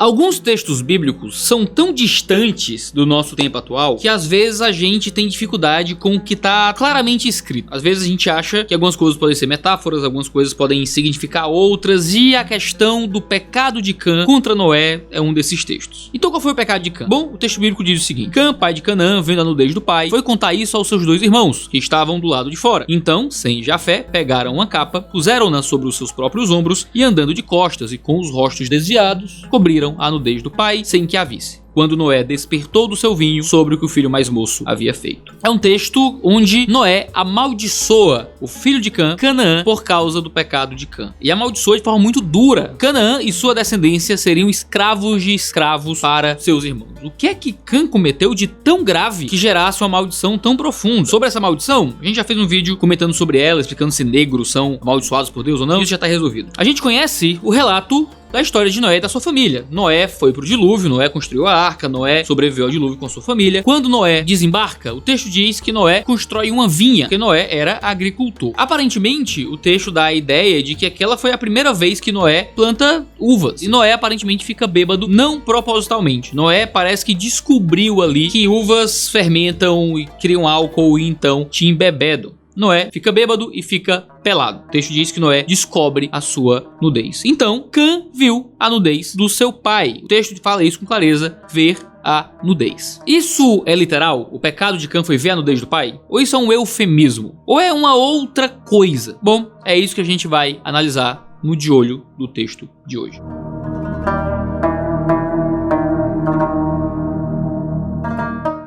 Alguns textos bíblicos são tão distantes do nosso tempo atual que às vezes a gente tem dificuldade com o que está claramente escrito. Às vezes a gente acha que algumas coisas podem ser metáforas, algumas coisas podem significar outras, e a questão do pecado de Cã contra Noé é um desses textos. Então qual foi o pecado de Cã? Bom, o texto bíblico diz o seguinte: Cã, pai de Canaã, vendo a nudez do pai, foi contar isso aos seus 2 irmãos, que estavam do lado de fora. Então, Sem e Jafé pegaram uma capa, puseram-na sobre os seus próprios ombros e, andando de costas e com os rostos desviados, cobriram a nudez do pai sem que a visse. Quando Noé despertou do seu vinho sobre o que o filho mais moço havia feito. É um texto onde Noé amaldiçoa o filho de Cã, Canaã, por causa do pecado de Cã. E amaldiçoa de forma muito dura. Canaã e sua descendência seriam escravos de escravos para seus irmãos. O que é que Cã cometeu de tão grave que gerasse uma maldição tão profunda? Sobre essa maldição, a gente já fez um vídeo comentando sobre ela, explicando se negros são amaldiçoados por Deus ou não. Isso já está resolvido. A gente conhece o relato da história de Noé e da sua família. Noé foi pro dilúvio, Noé construiu a arca, Noé sobreviveu ao dilúvio com a sua família. Quando Noé desembarca, o texto diz que Noé constrói uma vinha, porque Noé era agricultor. Aparentemente, o texto dá a ideia de que aquela foi a primeira vez que Noé planta uvas. E Noé aparentemente fica bêbado, não propositalmente. Noé parece que descobriu ali que uvas fermentam e criam álcool e então te embebedam. Noé fica bêbado e fica pelado. O texto diz que Noé descobre a sua nudez. Então, Cã viu a nudez do seu pai. O texto fala isso com clareza: ver a nudez. Isso é literal? O pecado de Cã foi ver a nudez do pai? Ou isso é um eufemismo? Ou é uma outra coisa? Bom, é isso que a gente vai analisar no de olho do texto de hoje.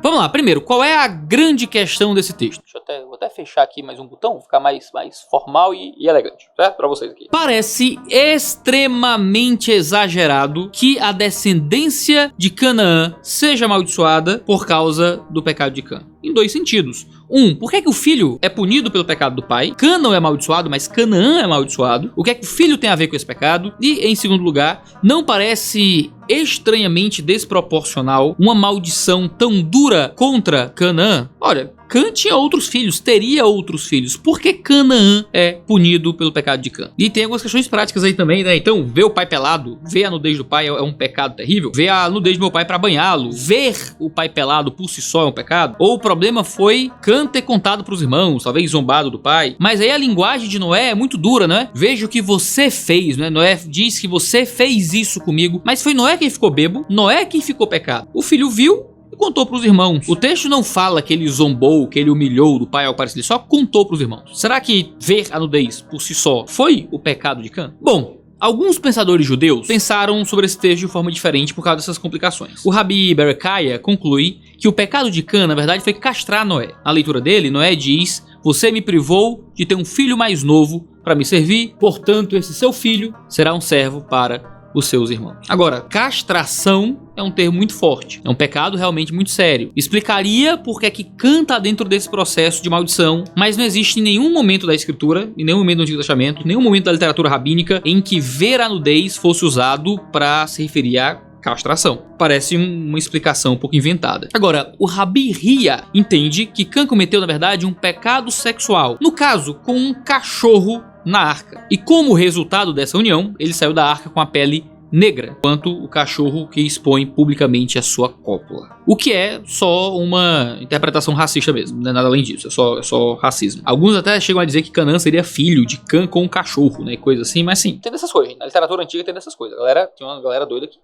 Vamos lá, primeiro, qual é a grande questão desse texto? Vou até fechar aqui mais um botão, ficar mais formal e elegante, certo? Pra vocês aqui. Parece extremamente exagerado que a descendência de Canaã seja amaldiçoada por causa do pecado de Cã. Em 2 sentidos. Por que o filho é punido pelo pecado do pai? Cã não é amaldiçoado, mas Canaã é amaldiçoado. O que é que o filho tem a ver com esse pecado? E, em segundo lugar, não parece estranhamente desproporcional uma maldição tão dura contra Canaã? Olha, Cã tinha outros filhos, teria outros filhos. Por que Canaã é punido pelo pecado de Cã? E tem algumas questões práticas aí também, né? Então, ver o pai pelado, ver a nudez do pai é um pecado terrível. Ver a nudez do meu pai pra banhá-lo, ver o pai pelado por si só é um pecado? Ou o problema foi Cã ter contado pros irmãos, talvez zombado do pai? Mas aí a linguagem de Noé é muito dura, né? Veja o que você fez, né? Noé diz que você fez isso comigo, mas foi Noé quem ficou bêbado, Noé quem ficou pecado. O filho viu e contou pros irmãos. O texto não fala que ele zombou, que ele humilhou do pai ao parecer, ele só contou pros irmãos. Será que ver a nudez por si só foi o pecado de Cã? Bom, alguns pensadores judeus pensaram sobre esse texto de forma diferente por causa dessas complicações. O Rabi Berechiah conclui que o pecado de Cã, na verdade, foi castrar Noé. Na leitura dele, Noé diz: "Você me privou de ter um filho mais novo para me servir, portanto esse seu filho será um servo para os seus irmãos." Agora, castração é um termo muito forte, é um pecado realmente muito sério. Explicaria por que Cã está dentro desse processo de maldição, mas não existe em nenhum momento da escritura, em nenhum momento do Antigo Testamento, em nenhum momento da literatura rabínica em que ver a nudez fosse usado para se referir a castração. Parece uma explicação um pouco inventada. Agora, o Rabi Ria entende que Cã cometeu, na verdade, um pecado sexual, no caso, com um cachorro na arca. E como resultado dessa união, ele saiu da arca com a pele negra, quanto o cachorro que expõe publicamente a sua cópula. O que é só uma interpretação racista mesmo, não é nada além disso, é só racismo. Alguns até chegam a dizer que Canaã seria filho de Cã com um cachorro, né, coisa assim, mas sim, tem dessas coisas, na literatura antiga tem dessas coisas. Tinha uma galera doida que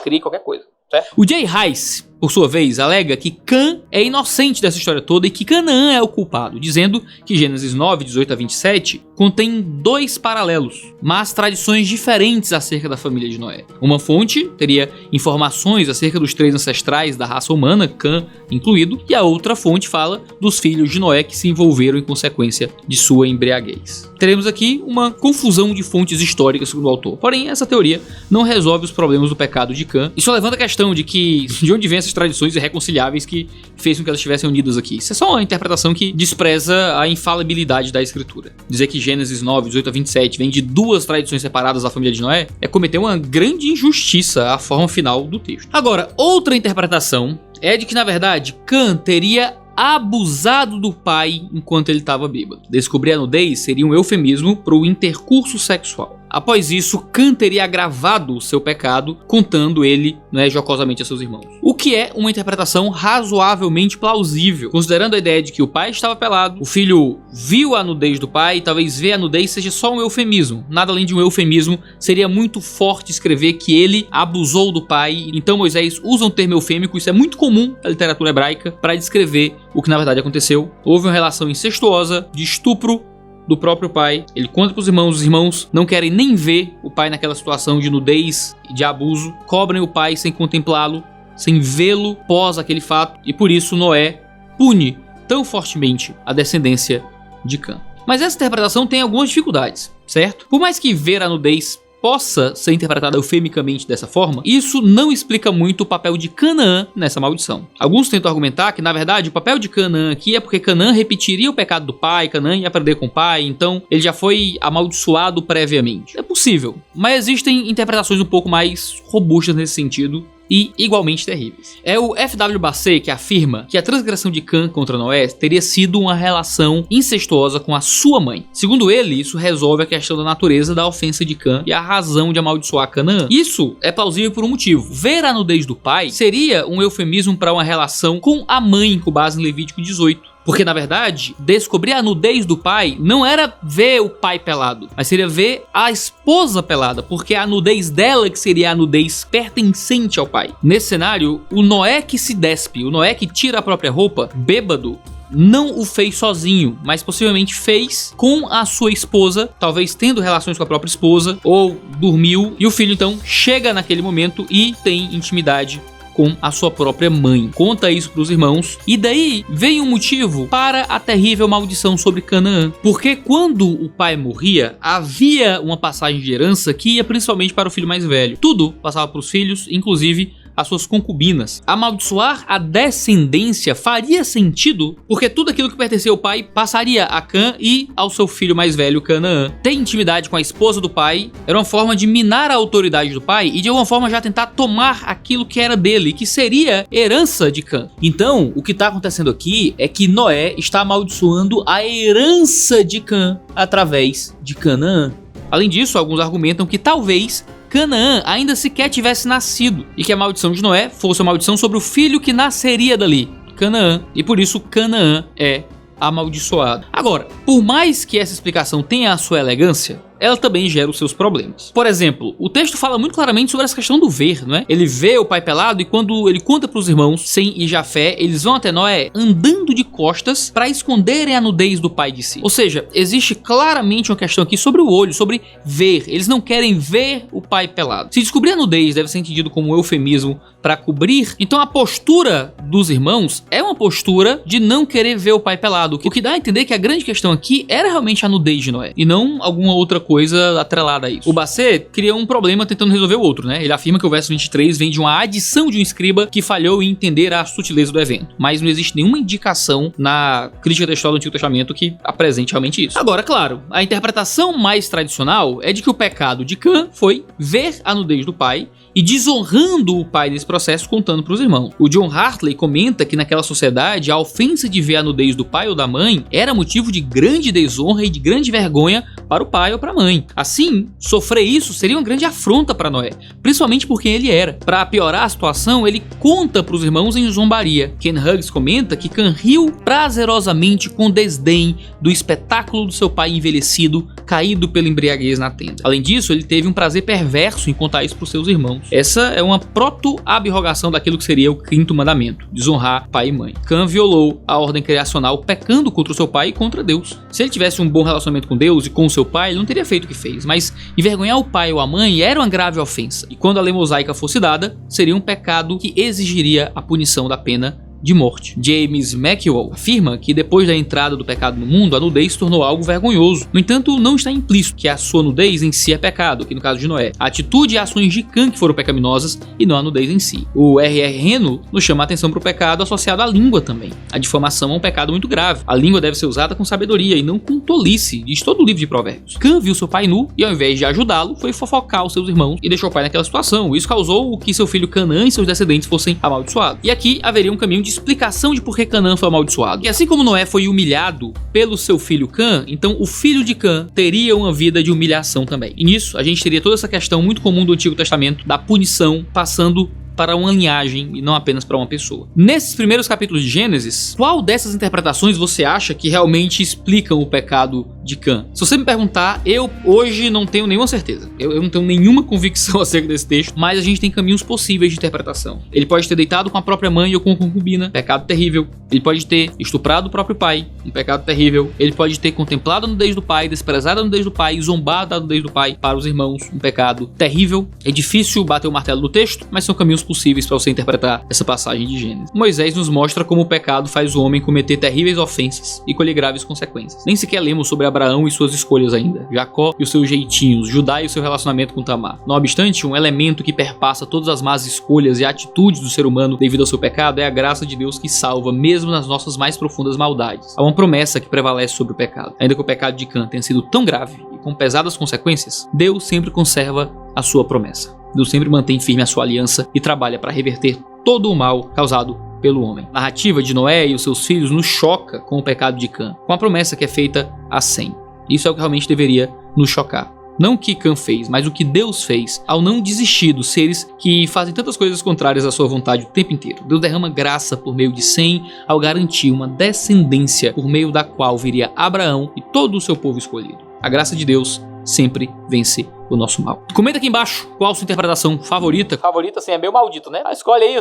cria qualquer coisa, certo? O Jay Rice, por sua vez, alega que Cã é inocente dessa história toda e que Canaã é o culpado, dizendo que Gênesis 9, 18 a 27 contém 2 paralelos, mas tradições diferentes acerca da família de Noé. Uma fonte teria informações acerca dos 3 ancestrais da raça humana, Cã incluído, e a outra fonte fala dos filhos de Noé que se envolveram em consequência de sua embriaguez. Teremos aqui uma confusão de fontes históricas segundo o autor, porém essa teoria não resolve os problemas do pecado de Cã e só levanta a questão de onde vem essas tradições irreconciliáveis que fez com que elas estivessem unidas aqui. Isso é só uma interpretação que despreza a infalibilidade da escritura. Dizer que Gênesis 9, 18 a 27 vem de 2 tradições separadas da família de Noé é cometer uma grande injustiça à forma final do texto. Agora, outra interpretação é de que, na verdade, Cã teria abusado do pai enquanto ele estava bêbado. Descobrir a nudez seria um eufemismo para o intercurso sexual. após isso, Cã teria agravado o seu pecado, contando ele, jocosamente a seus irmãos. O que é uma interpretação razoavelmente plausível, considerando a ideia de que o pai estava pelado, o filho viu a nudez do pai, e talvez ver a nudez seja só um eufemismo. Nada além de um eufemismo, seria muito forte escrever que ele abusou do pai. Então Moisés usa um termo eufêmico, isso é muito comum na literatura hebraica, para descrever o que na verdade aconteceu. Houve uma relação incestuosa de estupro do próprio pai. Ele conta para os irmãos não querem nem ver o pai naquela situação de nudez e de abuso, cobrem o pai sem contemplá-lo, sem vê-lo pós aquele fato, e por isso Noé pune tão fortemente a descendência de Cã. Mas essa interpretação tem algumas dificuldades, certo? Por mais que ver a nudez possa ser interpretada eufemicamente dessa forma, isso não explica muito o papel de Canaã nessa maldição. Alguns tentam argumentar que, na verdade, o papel de Canaã aqui é porque Canaã repetiria o pecado do pai, Canaã ia aprender com o pai, então ele já foi amaldiçoado previamente. É possível, mas existem interpretações um pouco mais robustas nesse sentido, e igualmente terríveis. É o F.W. Bassett que afirma que a transgressão de Cã contra Noé teria sido uma relação incestuosa com a sua mãe. Segundo ele, isso resolve a questão da natureza da ofensa de Cã e a razão de amaldiçoar Canaã. Isso é plausível por um motivo. Ver a nudez do pai seria um eufemismo para uma relação com a mãe, com base em Levítico 18. Porque, na verdade, descobrir a nudez do pai não era ver o pai pelado, mas seria ver a esposa pelada, porque a nudez dela que seria a nudez pertencente ao pai. Nesse cenário, o Noé que se despe, o Noé que tira a própria roupa, bêbado, não o fez sozinho, mas possivelmente fez com a sua esposa, talvez tendo relações com a própria esposa, ou dormiu, e o filho então chega naquele momento e tem intimidade com a sua própria mãe. Conta isso para os irmãos, e daí vem um motivo para a terrível maldição sobre Canaã. Porque quando o pai morria, havia uma passagem de herança que ia principalmente para o filho mais velho. Tudo passava para os filhos, inclusive as suas concubinas. Amaldiçoar a descendência faria sentido, porque tudo aquilo que pertencia ao pai passaria a Cã e ao seu filho mais velho, Canaã. Ter intimidade com a esposa do pai era uma forma de minar a autoridade do pai e de alguma forma já tentar tomar aquilo que era dele, que seria herança de Cã. Então, o que está acontecendo aqui é que Noé está amaldiçoando a herança de Cã através de Canaã. Além disso, alguns argumentam que talvez Canaã ainda sequer tivesse nascido e que a maldição de Noé fosse a maldição sobre o filho que nasceria dali, Canaã, e por isso Canaã é amaldiçoado. Agora, por mais que essa explicação tenha a sua elegância, ela também gera os seus problemas. Por exemplo, o texto fala muito claramente sobre essa questão do ver, não é? Ele vê o pai pelado e quando ele conta para os irmãos, Sem e Jafé, eles vão até Noé andando de costas para esconderem a nudez do pai de si. Ou seja, existe claramente uma questão aqui sobre o olho, sobre ver. Eles não querem ver o pai pelado. Se descobrir a nudez deve ser entendido como um eufemismo para cobrir, então a postura dos irmãos é uma postura de não querer ver o pai pelado. O que dá a entender que a grande questão aqui era realmente a nudez de Noé e não alguma outra coisa atrelada a isso. O Bassett cria um problema tentando resolver o outro, né? Ele afirma que o verso 23 vem de uma adição de um escriba que falhou em entender a sutileza do evento, mas não existe nenhuma indicação na crítica textual do Antigo Testamento que apresente realmente isso. Agora, claro, a interpretação mais tradicional é de que o pecado de Cã foi ver a nudez do pai e desonrando o pai nesse processo, contando para os irmãos. O John Hartley comenta que naquela sociedade a ofensa de ver a nudez do pai ou da mãe era motivo de grande desonra e de grande vergonha para o pai ou para a mãe. Assim, sofrer isso seria uma grande afronta para Noé, principalmente por quem ele era. Para piorar a situação, ele conta para os irmãos em zombaria. Ken Hughes comenta que Cã riu prazerosamente com desdém do espetáculo do seu pai envelhecido caído pela embriaguez na tenda. Além disso, ele teve um prazer perverso em contar isso para os seus irmãos. Essa é uma proto-abrogação daquilo que seria o quinto mandamento, desonrar pai e mãe. Cã violou a ordem criacional pecando contra o seu pai e contra Deus. Se ele tivesse um bom relacionamento com Deus e com o seu pai, ele não teria feito o que fez, mas envergonhar o pai ou a mãe era uma grave ofensa, e quando a lei mosaica fosse dada, seria um pecado que exigiria a punição da pena de morte. James Maxwell afirma que depois da entrada do pecado no mundo, a nudez se tornou algo vergonhoso. No entanto, não está implícito que a sua nudez em si é pecado, que no caso de Noé, a atitude e ações de Cã que foram pecaminosas e não a nudez em si. O R.R. Reno nos chama a atenção para o pecado associado à língua também. A difamação é um pecado muito grave. A língua deve ser usada com sabedoria e não com tolice, diz todo o livro de Provérbios. Cã viu seu pai nu e ao invés de ajudá-lo, foi fofocar os seus irmãos e deixou o pai naquela situação. Isso causou que seu filho Canaã e seus descendentes fossem amaldiçoados. E aqui haveria um caminho de explicação de por que Canaã foi amaldiçoado. E assim como Noé foi humilhado pelo seu filho Cã, então o filho de Cã teria uma vida de humilhação também. E nisso a gente teria toda essa questão muito comum do Antigo Testamento da punição passando para uma linhagem e não apenas para uma pessoa. Nesses primeiros capítulos de Gênesis, qual dessas interpretações você acha que realmente explicam o pecado de Cã? Se você me perguntar, eu hoje não tenho nenhuma certeza. Eu não tenho nenhuma convicção acerca desse texto, mas a gente tem caminhos possíveis de interpretação. Ele pode ter deitado com a própria mãe ou com a concubina, pecado terrível. Ele pode ter estuprado o próprio pai, um pecado terrível. Ele pode ter contemplado a nudez do pai, desprezado a nudez do pai, zombado a nudez do pai para os irmãos, um pecado terrível. É difícil bater o martelo no texto, mas são caminhos possíveis para você interpretar essa passagem de Gênesis. Moisés nos mostra como o pecado faz o homem cometer terríveis ofensas e colher graves consequências. Nem sequer lemos sobre Abraão e suas escolhas ainda, Jacó e os seus jeitinhos, Judá e o seu relacionamento com Tamar. Não obstante, um elemento que perpassa todas as más escolhas e atitudes do ser humano devido ao seu pecado é a graça de Deus que salva mesmo nas nossas mais profundas maldades. Há uma promessa que prevalece sobre o pecado. Ainda que o pecado de Cã tenha sido tão grave e com pesadas consequências, Deus sempre conserva a sua promessa. Deus sempre mantém firme a sua aliança e trabalha para reverter todo o mal causado pelo homem. A narrativa de Noé e os seus filhos nos choca com o pecado de Cã, com a promessa que é feita a Sem. Isso é o que realmente deveria nos chocar. Não o que Cã fez, mas o que Deus fez ao não desistir dos seres que fazem tantas coisas contrárias à sua vontade o tempo inteiro. Deus derrama graça por meio de Sem ao garantir uma descendência por meio da qual viria Abraão e todo o seu povo escolhido. A graça de Deus sempre vence o nosso mal. Comenta aqui embaixo qual a sua interpretação favorita. Favorita, assim, é meio maldito, né? Escolhe aí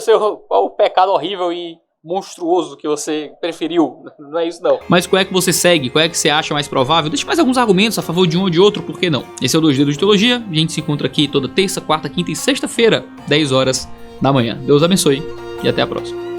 qual o pecado horrível e monstruoso que você preferiu. Não é isso, não. Mas qual é que você segue? Qual é que você acha mais provável? Deixe mais alguns argumentos a favor de um ou de outro, por que não? Esse é o 2 Dedos de Teologia. A gente se encontra aqui toda terça, quarta, quinta e sexta-feira, 10 horas da manhã. Deus abençoe e até a próxima.